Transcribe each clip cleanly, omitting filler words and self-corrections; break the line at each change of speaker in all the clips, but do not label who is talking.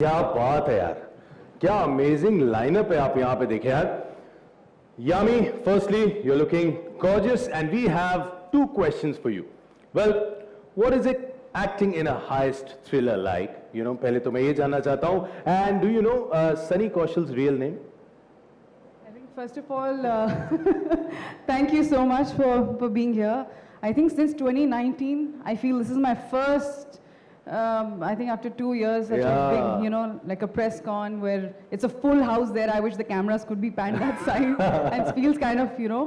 क्या बात है यार, क्या अमेजिंग लाइनअप है आप यहाँ पे देखें यार। Yami, firstly, you're looking gorgeous and we have two questions for you. Well, what is it acting in a heist thriller like? You know, पहले तो मैं ये जानना चाहता हूँ. And do you know Sunny Kaushal's real name?
I think first of all, thank you so much for being here. I think since 2019, I feel this is my first, I think after 2 years, such a big, you know, like a press con where it's a full house there. I wish the cameras could be panned that side. And it feels kind of, you know,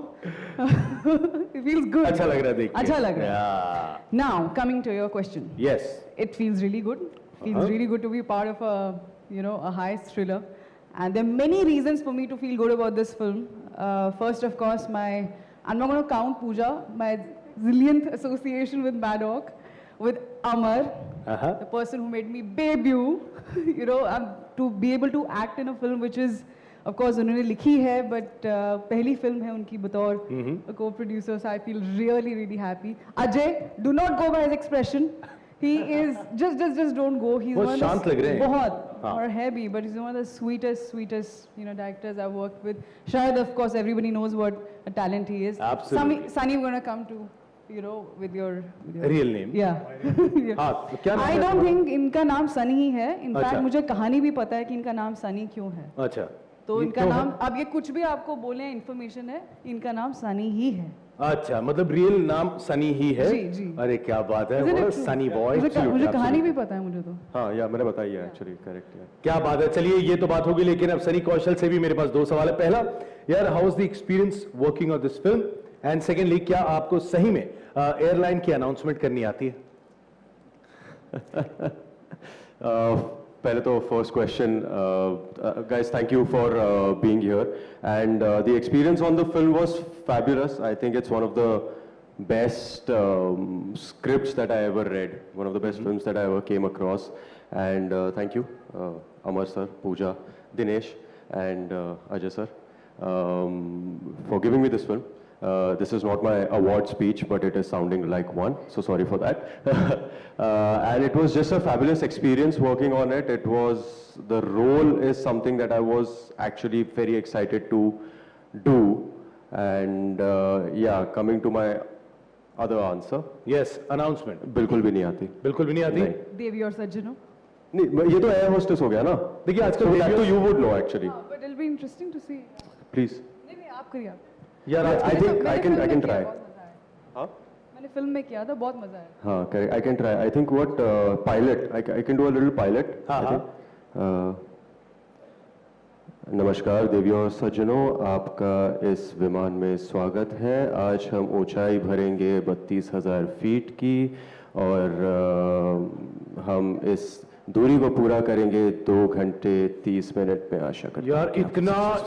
it feels good.
अच्छा लग रहा है देख के.
अच्छा लग रहा है. Now, coming to your question.
Yes.
It feels really good. Feels really good to be part of a, you know, a heist thriller. And there are many reasons for me to feel good about this film. First, of course, I'm not going to count Pooja, my zillionth association with Maddock, with Amar, the person who made me debut, you know, to be able to act in a film which is, of course, उन्होंने लिखी है, but पहली film है उनकी बतौर a co-producer, so I feel really, really happy. Ajay, do not go by his expression. He is just don't go. He's
बहुत शांत लग रहे हैं.
बहुत और है भी, but he's one of the sweetest, you know, directors I've worked with. Shahid, of course, everybody knows what a talent he is.
Absolutely.
Sunny, we're gonna come to, you know, with your
real name.
Yeah.
हाँ, क्या नाम
I
है?
don't think इनका नाम सनी ही है. In fact,
अच्छा.
मुझे कहानी भी पता है कि इनका नाम सनी क्यों है.
अच्छा.
तो इनका नाम, अब ये कुछ भी आपको बोले इंफॉर्मेशन है, इनका नाम सनी ही है.
अच्छा, मतलब रियल नाम सनी ही है.
जी, जी.
अरे क्या बात है, वो सनी बॉय.
मुझे कहानी भी पता है मुझे तो.
हाँ यार, मैंने बताई है एक्चुअली, करेक्ट है. क्या बात है. चलिए, ये तो बात होगी, लेकिन अब सनी कौशल से भी मेरे पास दो सवाल है. पहला, यार, how is the experience working on this film? And secondly, क्या आपको सही में एयरलाइन की अनाउंसमेंट करनी आती है?
पहले तो first question, guys, thank you for being here, and the experience on the film was fabulous. I think it's one of the best scripts that I ever read, one of the best films that I ever came across, and thank you, Amar sir, Pooja, Dinesh, and Ajay sir, for giving me this film. This is not my award speech, but it is sounding like one, so sorry for that. And it was just a fabulous experience working on it. The role is something that I was actually very excited to do. And yeah, coming to my other answer.
Yes, announcement.
बिल्कुल भी नहीं आती.
बिल्कुल भी नहीं आती?
देवी और सज्जनों.
नहीं, ये तो एयर होस्टेस हो गया ना.
देखिए आजकल
that too you would know actually.
But it'll be interesting to see.
Please.
नहीं, आप करिए आप.
यार,
I think I can try.
हाँ? मैंने फिल्म में किया था, बहुत मजा आया.
हाँ, correct. I can try. I think what pilot. I can do a little pilot.
हाँ.
नमस्कार देवियों और सज्जनों, आपका इस विमान में स्वागत है. आज हम ऊंचाई भरेंगे 32,000 फीट की और हम इस दूरी को पूरा करेंगे 2 घंटे 30 मिनट में, आशा करते हैं.
यार,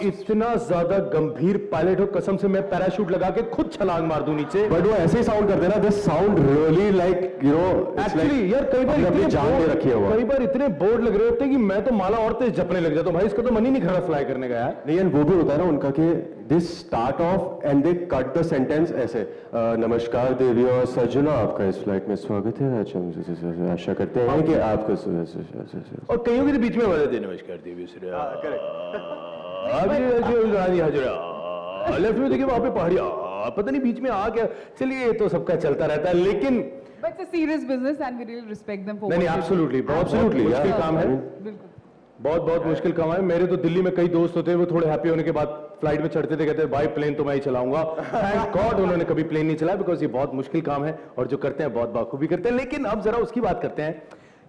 इतना ज्यादा गंभीर पायलट हो, कसम से मैं पैराशूट लगा के खुद छलांग मार दूं नीचे.
बट वो ऐसे ही साउंड करते हैं ना, this sound really like, you know,
actually यार, कई बार इतने बोर्ड लग रहे होते हैं कि मैं तो माला और तेज जपने लग जाता हूं. भाई, इसका तो मन ही नहीं खड़ा फ्लाई करने का यार.
नहीं, वो भी होता है ना उनका कि this start of and they cut the sentence ऐसे. नमस्कार देवियों और सज्जनों, आपका इस फ्लाइट में स्वागत है. आशा करते हैं कि आपको
और कईयों के बीच में बता देना नमस्कार देवी लेफ्ट में देखिए वहां पे पहाड़ियां, पता नहीं बीच में आ गया. चलिए, ये तो सबका चलता रहता है, लेकिन
But it's a serious business and we really respect them for.
नहीं, एब्सोल्युटली, बहुत मुश्किल काम है. बहुत मुश्किल काम है. मेरे तो दिल्ली में कई दोस्त होते हैं, वो थोड़े हैप्पी होने के बाद फ्लाइट में चढ़ते थे, कहते हैं भाई प्लेन तो मैं ही चलाऊंगा. थैंक गॉड उन्होंने कभी प्लेन नहीं चलाया, बिकॉज ये बहुत मुश्किल काम है और जो करते हैं बहुत बाखूबी करते हैं. लेकिन अब जरा उसकी बात करते हैं.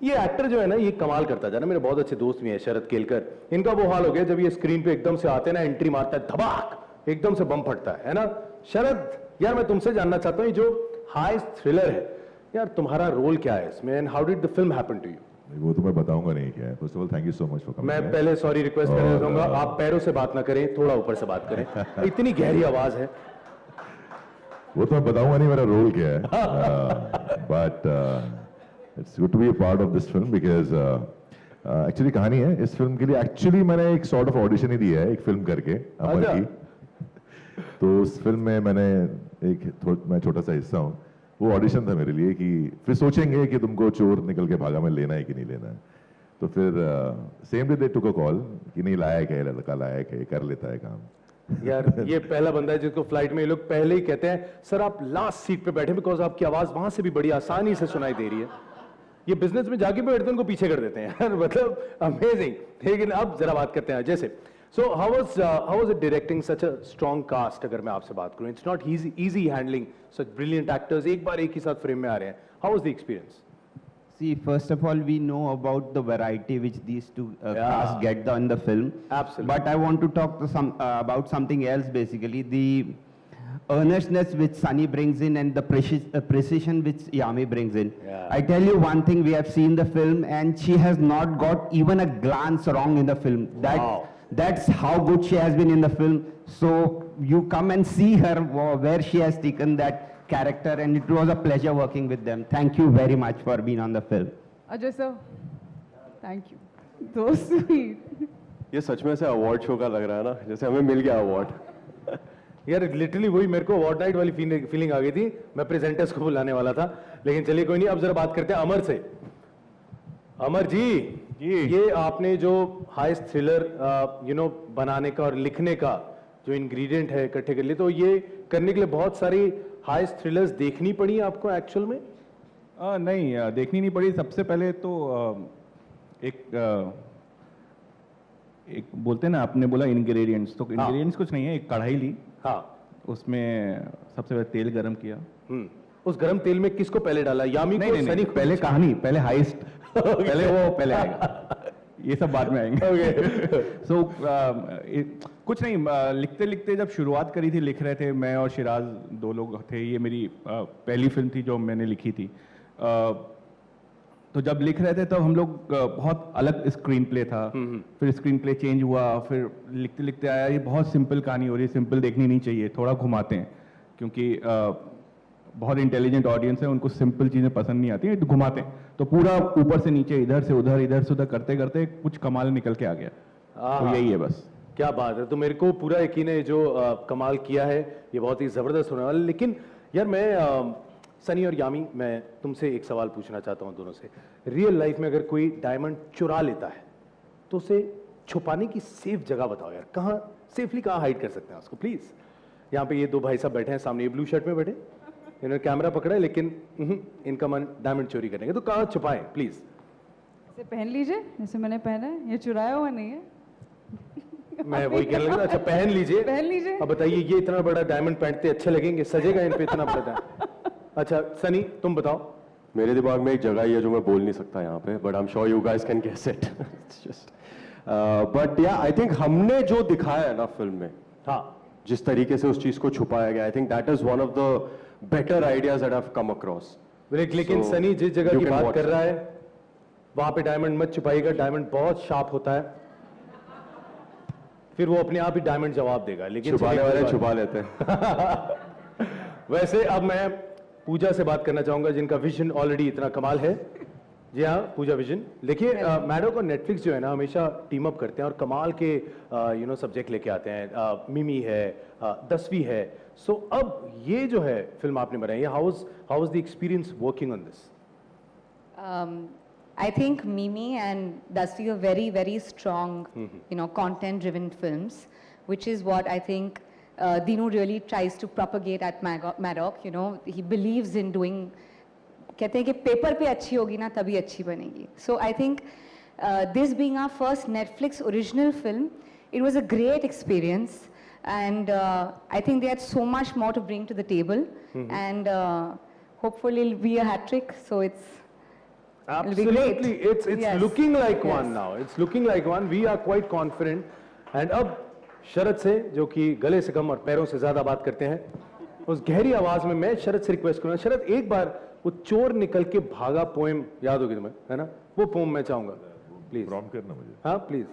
ये एक्टर जो है ना, ये कमाल करता जाना. मेरे बहुत अच्छे दोस्त भी हैं, शरद केलकर. इनका वो हाल हो गया जब ये स्क्रीन पे एकदम से आते ना, एंट्री मारता है, धमाक, एकदम से बम फटता है ना. शरद, यार मैं तुमसे जानना चाहता हूँ, जो हाइस्ट थ्रिलर है, यार तुम्हारा रोल क्या है इसमें, and how did the film happen to you?
वो तो मैं बताऊंगा नहीं क्या है. First of all thank you so much for coming.
मैं पहले सॉरी रिक्वेस्ट करना चाहूंगा, आप पैरों से बात ना करें, थोड़ा ऊपर से बात करें. इतनी गहरी आवाज है.
वो तो मैं बताऊंगा नहीं मेरा रोल क्या है. But it's good to be a part of this film because actually कहानी है इस फिल्म के लिए. एक्चुअली मैंने एक सॉर्ट ऑफ ऑडिशन ही दिया है एक फिल्म करके, अमर की. तो उस फिल्म में मैंने मैं छोटा सा हिस्सा हूँ. वो ऑडिशन था मेरे लिए कि फिर सोचेंगे कि तुमको चोर निकल के भागा में लेना है कि नहीं लेना है. तो फिर same day they took a call कि नहीं, लायक है लड़का, लायक है, कर लेता है काम.
यार ये पहला बंदा है जिसको फ्लाइट में ये लोग पहले ही कहते हैं सर आप लास्ट सीट पे बैठे बिकॉज आपकी आवाज वहां से भी बड़ी आसानी से सुनाई दे रही है. ये बिजनेस में जाके भी बैठते हैं, उनको पीछे कर देते हैं यार. मतलब अमेजिंग. लेकिन अब जरा बात करते हैं जैसे so how was it directing such a strong cast. अगर मैं आपसे बात करूं, it's not easy handling such brilliant actors एक बार एक ही साथ फ्रेम में आ रहे हैं. How was the experience?
See, first of all, we know about the variety which these two casts get in the film.
Absolutely.
But I want to talk to about something else, basically. The earnestness which Sunny brings in and the precision which Yami brings in.
Yeah.
I tell you one thing, we have seen the film and she has not got even a glance wrong in the film.
Wow.
That's how good she has been in the film. So you come and see her where she has taken that character, and it was a pleasure working with them. Thank you very much for being on the film.
Ajay sir, thank you. So sweet.
ये सच में से award show का लग रहा है ना, जैसे हमें मिल गया अवार्ड.
यार लिटरली वही मेरे को अवार्ड नाइट वाली फीलिंग आ गई थी. मैं प्रेजेंटर्स को बुलाने वाला था, लेकिन चलिए कोई नहीं. अब जरा बात करते हैं अमर से. अमर जी, ये आपने जो हाईएस्ट थ्रिलर बनाने का और लिखने का जो इंग्रेडिएंट है इकट्ठे कर लिए, तो ये करने के लिए बहुत सारी हाईएस्ट थ्रिलर्स देखनी पड़ी आपको एक्चुअल में?
नहीं, देखनी नहीं पड़ी. सबसे पहले तो एक बोलते हैं ना, आपने बोला इंग्रेडिएंट्स, तो इंग्रेडिएंट्स कुछ नहीं है. एक कढ़ाई ली,
हाँ,
उसमें सबसे पहले तेल गरम किया.
उस गरम तेल में किसको पहले डाला? यामी को, सनी को?
पहले कहानी, पहले हाइस्ट, पहले वो पहले आएगा. ये सब बाद में आएंगे. सो कुछ नहीं, लिखते लिखते जब शुरुआत करी थी, लिख रहे थे मैं और शिराज, दो लोग थे. ये मेरी पहली फिल्म थी जो मैंने लिखी थी. तो जब लिख रहे थे तब हम लोग बहुत अलग स्क्रीन प्ले था. फिर स्क्रीन प्ले चेंज हुआ, फिर लिखते लिखते आया ये बहुत सिंपल कहानी हो रही है, सिंपल देखनी नहीं चाहिए, थोड़ा घुमाते हैं, क्योंकि बहुत इंटेलिजेंट ऑडियंस है, उनको सिंपल चीजें पसंद नहीं आती हैं, तो घुमाते हैं. तो पूरा ऊपर से नीचे, इधर से उधर करते करते कुछ कमाल निकल के आ गया. तो यही है बस.
क्या बात है. तो मेरे को पूरा यकीन है जो कमाल किया है ये बहुत ही जबरदस्त होने वाला. लेकिन यार मैं सनी और यामी, मैं तुमसे एक सवाल पूछना चाहता हूं दोनों से. रियल लाइफ में अगर कोई डायमंड चुरा लेता है तो उसे छुपाने की सेफ जगह बताओ यार. कहाँ सेफली कहाँ हाइड कर सकते हैं उसको प्लीज? यहाँ पे ये दो भाई साहब बैठे हैं सामने, ये ब्लू शर्ट में बैठे, इन्होंने कैमरा पकड़ा है, लेकिन इनका मन डायमंड चोरी करने का. तो कहाँ छुपाएं प्लीज?
इसे पहन लीजिए जैसे मैंने पहना है. ये चुराया हुआ नहीं है.
मैं वही कहने लगा. अच्छा, पहन लीजिए.
पहन लीजिए.
अब बताइए, ये इतना बड़ा डायमंड पहनते अच्छे लगेंगे? सजेगा इन पे इतना बड़ा? अच्छा सनी, तुम बताओ.
मेरे दिमाग में एक जगह ही है जो मैं बोल नहीं सकता यहाँ पे, but I am sure you guys can guess it. But yeah I think हमने जो दिखाया है ना फिल्म में,
हाँ,
जिस तरीके से उस चीज को छुपाया गया, I think that is one of the better ideas that have come across.
लेकिन
So,
सनी जिस जगह
you
की
can
बात
watch
कर
it.
रहा है वहां पे डायमंड मत छुपाइएगा. डायमंड बहुत शार्प होता है, फिर वो अपने आप ही डायमंड जवाब देगा. लेकिन
छुपाने
चलिए,
वाले छुपा लेते हैं.
वैसे अब मैं पूजा से बात करना चाहूंगा, जिनका विजन ऑलरेडी इतना कमाल है. जी हाँ, पूजा विजन. देखिए, मैडो और नेटफ्लिक्स जो है ना, हमेशा टीम अप करते हैं और कमाल के सब्जेक्ट लेके आते हैं. मिमी है, 10वीं है. सो अब ये जो है फिल्म आपने बनाई है, how was the experience working on this?
I think Mimi and Dusty are very, very strong, content-driven films, which is what I think Dino really tries to propagate at Maddock. He believes in doing. कहते हैं कि paper पे अच्छी होगी ना तभी अच्छी बनेगी. So I think this being our first Netflix original film, it was a great experience, and I think they had so much more to bring to the table, and hopefully it'll be a hat trick. So it'll be great.
Absolutely, it's
Yes.
looking like
Yes.
one now. It's looking like one. We are quite confident. And अब शरद से, जो कि गले से कम और पैरों से ज्यादा बात करते हैं, उस गहरी आवाज में मैं शरद से रिक्वेस्ट करूंगा. शरद, एक बार वो चोर निकल के भागा पोएम याद होगी तुम्हें, है ना? वो पोएम मैं चाहूंगा प्लीज.
प्रॉम्प्ट करना मुझे.
हाँ प्लीज.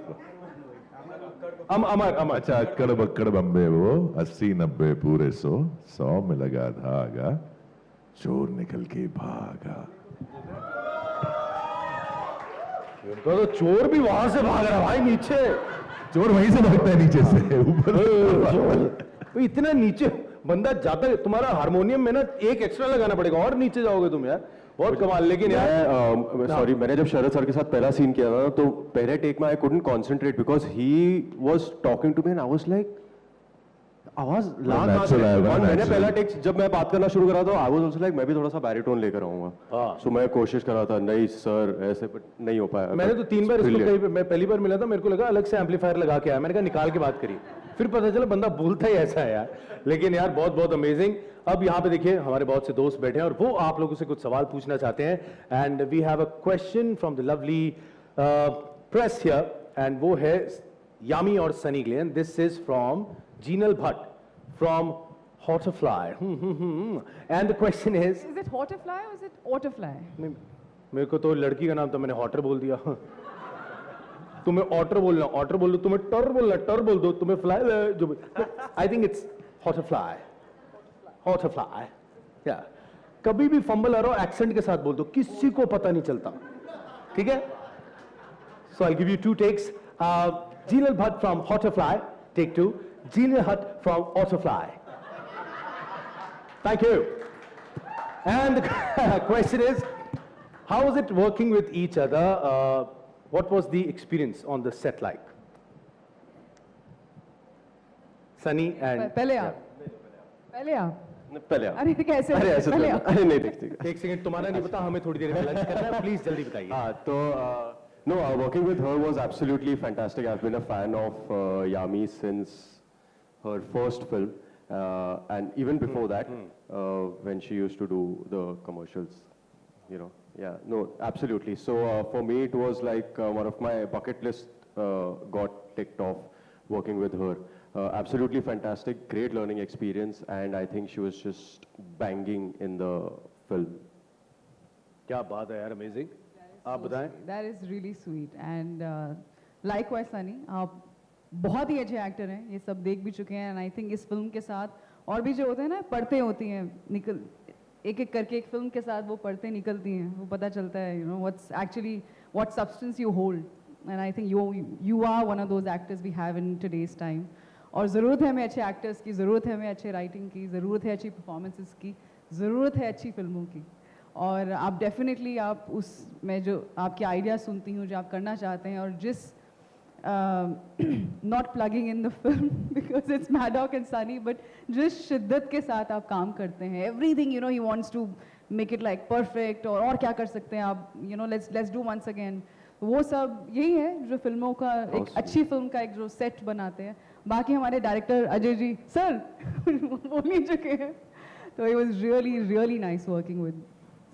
अमर.
अच्छा, अक्कड़ बक्कड़ बम्बे वो 80-90 पूरे 100 में लगा धागा, चोर निकल के भागा.
तो चोर भी वहां से भाग रहा भाई, नीचे.
चोर वहीं से भागता है, नीचे से ऊपर.
तो इतना नीचे बंदा जाता है. तुम्हारा हारमोनियम में ना एक एक्स्ट्रा लगाना पड़ेगा, और नीचे जाओगे तुम यार. बहुत कमाल। लेकिन यार
मैं सॉरी, मैंने जब शरद सर के साथ पहला सीन किया था तो पहले टेक में I couldn't concentrate because he was talking to me and I was like आवाज लाल
natural है,
और मैंने
natural।
पहला टेक जब मैं बात करना शुरू करा तो आई वाज आल्सो लाइक मैं भी थोड़ा सा बैरिटोन लेकर आऊंगा।
हाँ।
सो मैं कोशिश कर रहा था, नहीं सर ऐसे, बट नहीं हो पाया।
मैंने तो 3 बार इसको
Brilliant।
कहीं पे, मैं पहली बार मिला था मेरे को लगा अलग से एम्पलीफायर लगा के आया, मैंने कहा निकाल के बात करिए, फिर पता चला बंदा बोलता ही ऐसा है यार। लेकिन यार बहुत बहुत अमेजिंग। अब यहाँ पे देखिए हमारे बहुत से दोस्त बैठे हैं और वो आप लोगों से कुछ सवाल पूछना चाहते हैं and we have a question from the lovely press here and वो है यामी और सनी के लिए। This is from Jinal Bhatt from Hotterfly. And the question is,
Is it Hotterfly or is it Otterfly?
नहीं, मेरे को तो लड़की का नाम था, मैंने हॉटर बोल दिया। तुम्हें ऑटर बोलना, ऑटर बोल दो, तुम्हें टर बोलना, टर बोल दो, तुम्हें फ्लाई जो आई थिंक इट्स हॉटरफ्लाई, हॉटरफ्लाई। या कभी भी फंबल आ रहा हो एक्सेंट के साथ बोल दो, किसी को पता नहीं चलता, ठीक है? So I give you 2 takes. Jinal Bhatt from Hotterfly, take 2. Jinal Bhatt from Otterfly. Thank you. And the question is, how was it working with each other? What was the experience on the set like? Sunny and...
पहले आप, पहले आप।
पहले आप।
अरे कैसे?
अरे ऐसे
पहले
तो-
आप।
अरे नहीं देखते।
एक सेकंड, तुम्हारा नहीं पता, हमें थोड़ी देर में लंच करना है, प्लीज जल्दी बताइए।
तो no, working with her was absolutely fantastic. I've been a fan of Yami since her first film, and even before that, when she used to do the commercials, you know. Yeah, no, absolutely. So for me, it was like one of my bucket list got ticked off working with her. Absolutely fantastic, great learning experience, and I think she was just banging in the film.
क्या बात है यार, amazing. आप बताएं।
That is really sweet and likewise Sunny, आप बहुत ही अच्छे actor हैं, ये सब देख भी चुके हैं एंड आई थिंक इस फिल्म के साथ और भी जो होते हैं ना पढ़ते होती हैं, निकल एक एक करके एक फिल्म के साथ वो पढ़ते निकलती हैं, वो पता चलता है you know what's actually what substance you hold and I think you are one of those actors we have in today's time. और ज़रूरत है हमें अच्छे एक्टर्स की, ज़रूरत है हमें अच्छे राइटिंग की, ज़रूरत है अच्छी परफॉर्मेंसेस की, ज़रूरत है अच्छी फिल्मों की। और आप डेफिनेटली आप उस मैं जो आपके आइडिया सुनती हूँ जो आप करना चाहते हैं और जिस not plugging in the film because it's Maddock and Sunny, but जिस शिद्दत के साथ आप काम करते हैं, everything you know he wants to make it like perfect और क्या कर सकते हैं आप, you know let's do once again, वो सब यही है जो फिल्मों का एक अच्छी फिल्म का एक जो सेट बनाते हैं। बाकी हमारे डायरेक्टर अजय जी सर बोल ही चुके हैं, तो it was really nice working with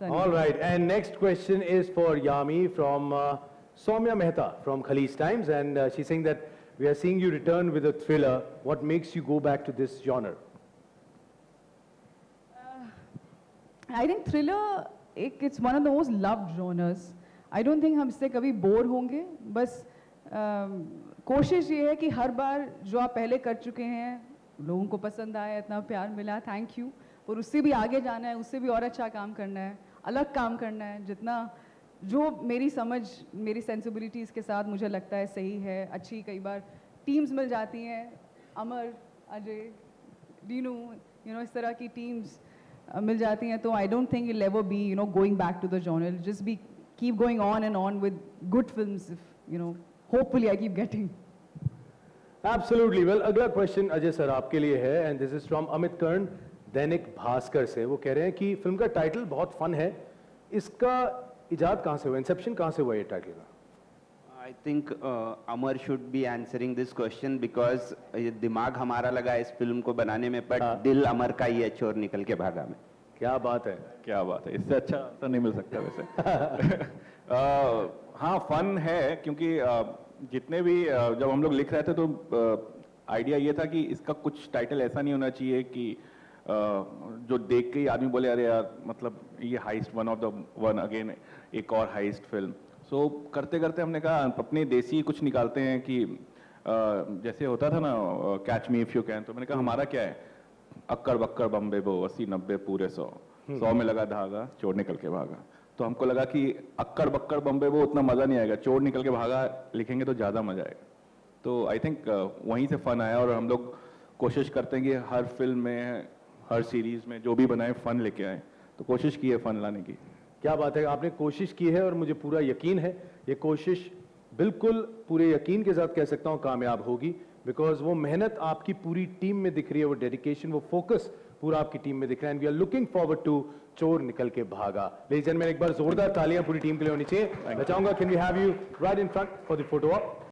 Sunny.
All right, and next question is for Yami from Soumya Mehta from Khalis Times, and she's saying that we are seeing you return with a thriller. What makes you go back to this genre?
I think thriller it's one of the most loved genres. I don't think हम इससे कभी bore होंगे, बस कोशिश ये है कि हर बार जो आप पहले कर चुके हैं लोगों को पसंद आया, इतना प्यार मिला, थैंक यू, और उससे भी आगे जाना है, उससे भी और अच्छा काम करना है, अलग काम करना है, जितना जो मेरी समझ मेरी सेंसिबिलिटीज़ के साथ मुझे लगता है सही है, अच्छी कई बार टीम्स मिल जाती हैं, अमर, अजय, डीनू, यू नो इस तरह की टीम्स मिल जाती हैं, तो I don't think I'll ever be you know going back to the genre, just be keep going on and on with good films, you know hopefully I keep getting.
Absolutely. Well, अगला question Ajay sir आपके लिए है, and this is from Amit Karn Dainik Bhaskar से। वो कह रहे हैं कि फिल्म का टाइटल बहुत फन है, इसका इजाद कहाँ से हुआ, इंसेप्शन कहाँ से हुआ ये टाइटल का?
I think Amar should be answering this question because ये दिमाग हमारा लगा इस फिल्म को बनाने में, पर दिल अमर का ही है, चोर निकल के भागा में।
क्या बात है,
क्या बात है, इससे अच्छा तो नहीं मिल सकता वैसे। हाँ फन है, क्योंकि जितने भी जब हम लोग लिख रहे थे तो आइडिया ये था कि इसका कुछ टाइटल ऐसा नहीं होना चाहिए कि जो देख के ही आदमी बोले अरे यार मतलब ये heist one of the one again एक और हाइस्ट फिल्म। सो करते करते हमने कहा अपने देसी कुछ निकालते हैं कि जैसे होता था ना catch me if you can, तो मैंने कहा हमारा क्या है, अक्कड़ बक्कड़ बम्बे बो 80-90 पूरे 100 में लगा धागा चोर निकल के भागा। तो हमको लगा कि अक्कड़ बक्कड़ बम्बे वो उतना मजा नहीं आएगा, चोर निकल के भागा लिखेंगे तो ज्यादा मजा आएगा। तो आई थिंक वहीं से फन आया, और हम लोग कोशिश करते हैं कि हर फिल्म में हर सीरीज में जो भी बनाए फन लेके आए, तो कोशिश की है फन लाने की।
क्या बात है, आपने कोशिश की है और मुझे पूरा यकीन है ये कोशिश बिल्कुल पूरे यकीन के साथ कह सकता हूं कामयाब होगी, बिकॉज वो मेहनत आपकी पूरी टीम में दिख रही है, वो डेडिकेशन, वो फोकस पूरा आपकी टीम में दिख रहा है। And we are looking forward to Chor Nikal के भागा। लेडीज एंड जेंटलमैन, एक बार जोरदार तालियां पूरी टीम के लिए होनी चाहिए। मैं चाहूंगा can we have you right in front for the photo op.